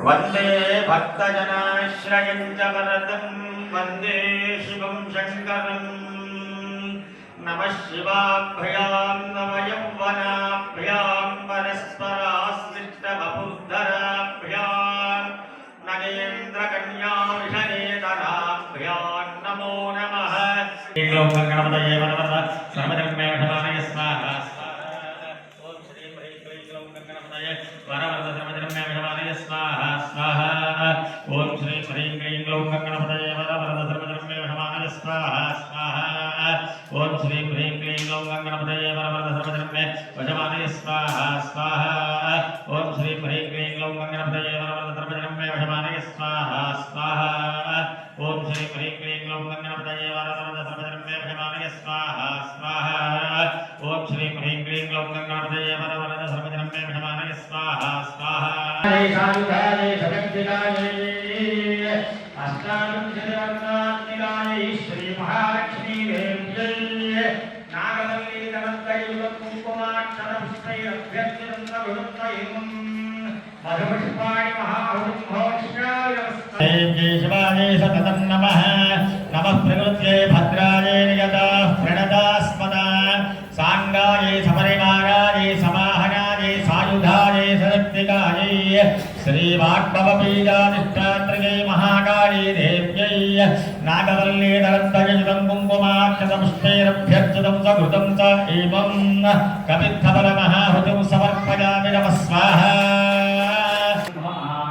वंदे भक्तजनाश्रयं च वरदं वंदे शिवं शङ्करम् नमः शिवाभ्यां नवयौवनाभ्यां परस्पराश्लिष्टबहुधराभ्यां नगेन्द्रकन्याविषनेतराभ्यां नमो नमः। गणपतये वरवरद सर्वधर्मे वशमानय स्वाहा। ओम श्री ह्रीं क्लीं ग्लौं गणपतये वरवरद सर्वधर्मे वशमानय स्वाहा स्वाहा। ओम श्री ह्रीं क्लीं ग्लौं गणपतये वरवरद सर्वधर्मे वशमानय स्वाहा स्वाहा। ओम श्री ह्रीं क्लीं ग्लौं गणपतये वरवरद सर्वधर्मे वशमानय स्वाहा स्वाहा। ओम श्री ह्रीं क्लीं ग्लौं गणपतये वरवरद सर्वधर्मे वशमानय स्वाहा स्वाहा। ओम श्री ह्रीं क्लीं ग्लौं गणपतये वरवरद सर्वधर्मे वशमानय स्वाहा स्वाहा। ओम श्री ह्रीं क्लीं ग्लौं गणपतये वरवरद सर्वधर्मे वशमानय स्वाहा स्वाहा। सायुधाये जगद्दिनाये अष्टादशवर्णात्मिकायै श्री महालक्ष्मी देव्यै नागवल्ली दमन्तयुत कुङ्कुमाक्षरपुष्पैरभ्यर्चितं मधुपुष्पाणि महाहुतिमहोक्षाय शिवाय सततं नमः। नमः प्रकृत्यै भद्रायै नियताः प्रणतास्मदा सांगायै सपरिवारायै समाहनायै सायुधायै सशक्तिकायै श्रीवाग्भवबीजाधिष्ठात्रिकै महाकाली देव्यै नागवल्ली दलन्तयुतं कुङ्कुमाक्षतपुष्पैरभ्यर्चितं सकृतं च एवं कपित्थफलमहाहुतिं समर्पयामि नमः स्वाहा। स्वाहा